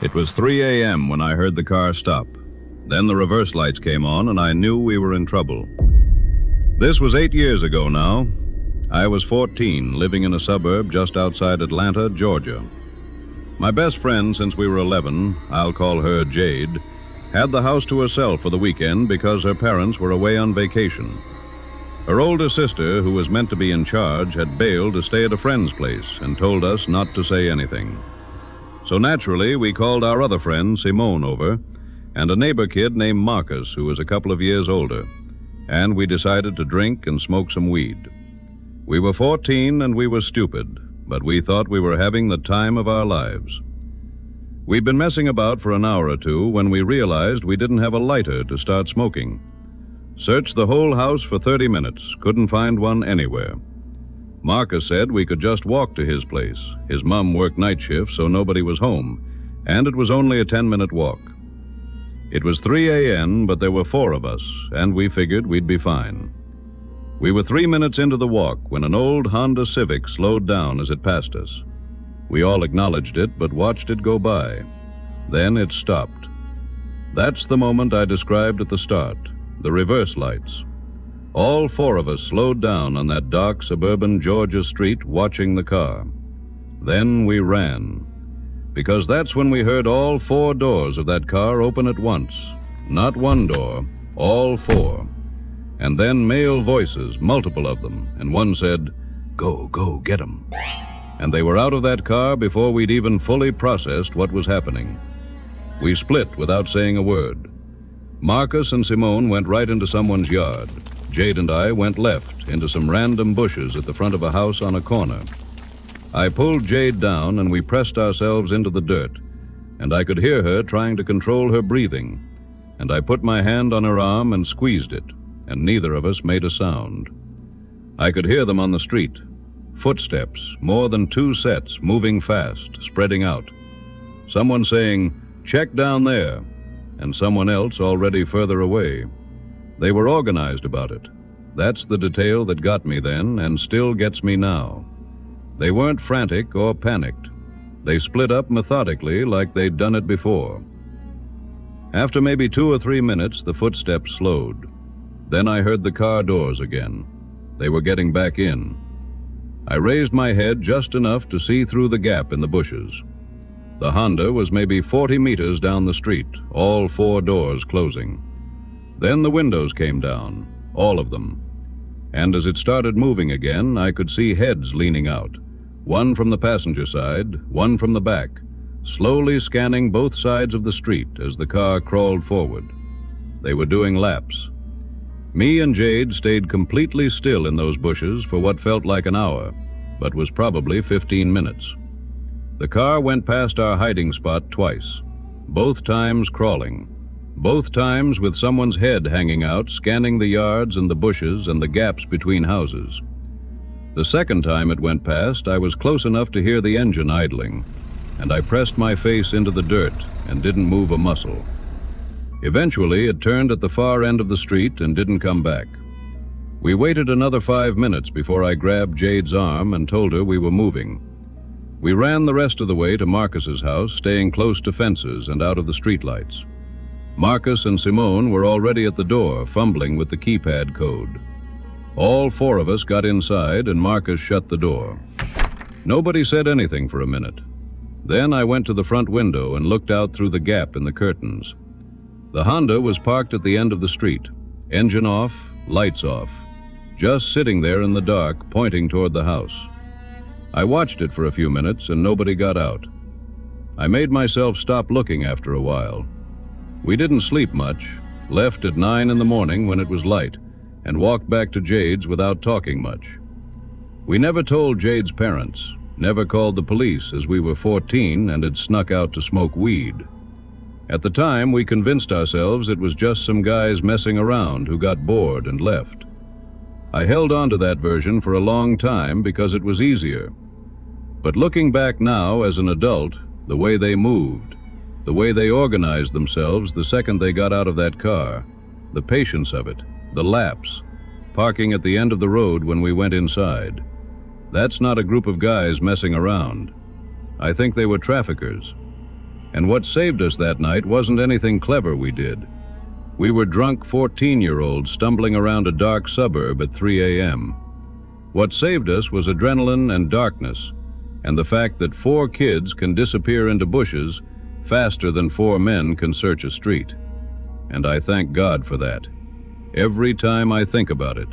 It was 3 a.m. when I heard the car stop. Then the reverse lights came on, and I knew we were in trouble. This was 8 years ago now. I was 14, living in a suburb just outside Atlanta, Georgia. My best friend since we were 11, I'll call her Jade, had the house to herself for the weekend because her parents were away on vacation. Her older sister, who was meant to be in charge, had bailed to stay at a friend's place and told us not to say anything. So naturally, we called our other friend, Simone, over, and a neighbor kid named Marcus, who was a couple of years older, and we decided to drink and smoke some weed. We were 14 and we were stupid, but we thought we were having the time of our lives. We'd been messing about for an hour or two when we realized we didn't have a lighter to start smoking. Searched the whole house for 30 minutes, couldn't find one anywhere. Marcus said we could just walk to his place. His mom worked night shift, so nobody was home, and it was only a 10-minute walk. It was 3 a.m., but there were 4 of us, and we figured we'd be fine. We were 3 minutes into the walk when an old Honda Civic slowed down as it passed us. We all acknowledged it, but watched it go by. Then it stopped. That's the moment I described at the start, the reverse lights. All 4 of us slowed down on that dark suburban Georgia street watching the car. Then we ran, because that's when we heard all 4 doors of that car open at once. Not one door, all 4. And then male voices, multiple of them, and one said, "Go, go, get 'em." And they were out of that car before we'd even fully processed what was happening. We split without saying a word. Marcus and Simone went right into someone's yard. Jade and I went left into some random bushes at the front of a house on a corner. I pulled Jade down and we pressed ourselves into the dirt, and I could hear her trying to control her breathing. And I put my hand on her arm and squeezed it, and neither of us made a sound. I could hear them on the street. Footsteps, more than 2 sets, moving fast, spreading out. Someone saying, "Check down there," and someone else already further away. They were organized about it. That's the detail that got me then and still gets me now. They weren't frantic or panicked. They split up methodically like they'd done it before. After maybe 2 or 3 minutes, the footsteps slowed. Then I heard the car doors again. They were getting back in. I raised my head just enough to see through the gap in the bushes. The Honda was maybe 40 meters down the street, all 4 doors closing. Then the windows came down, all of them. And as it started moving again, I could see heads leaning out, one from the passenger side, one from the back, slowly scanning both sides of the street as the car crawled forward. They were doing laps. Me and Jade stayed completely still in those bushes for what felt like an hour, but was probably 15 minutes. The car went past our hiding spot twice, both times crawling, both times with someone's head hanging out, scanning the yards and the bushes and the gaps between houses. The second time it went past, I was close enough to hear the engine idling, and I pressed my face into the dirt and didn't move a muscle. Eventually, it turned at the far end of the street and didn't come back. We waited another 5 minutes before I grabbed Jade's arm and told her we were moving. We ran the rest of the way to Marcus's house, staying close to fences and out of the streetlights. Marcus and Simone were already at the door, fumbling with the keypad code. All 4 of us got inside, and Marcus shut the door. Nobody said anything for a minute. Then I went to the front window and looked out through the gap in the curtains. The Honda was parked at the end of the street, engine off, lights off, just sitting there in the dark, pointing toward the house. I watched it for a few minutes, and nobody got out. I made myself stop looking after a while. We didn't sleep much, left at 9 in the morning when it was light, and walked back to Jade's without talking much. We never told Jade's parents, never called the police, as we were 14 and had snuck out to smoke weed. At the time, we convinced ourselves it was just some guys messing around who got bored and left. I held on to that version for a long time because it was easier. But looking back now as an adult, the way they moved, the way they organized themselves the second they got out of that car, the patience of it, the laps, parking at the end of the road when we went inside. That's not a group of guys messing around. I think they were traffickers. And what saved us that night wasn't anything clever we did. We were drunk 14-year-olds stumbling around a dark suburb at 3 a.m. What saved us was adrenaline and darkness, and the fact that 4 kids can disappear into bushes faster than 4 men can search a street. And I thank God for that, every time I think about it.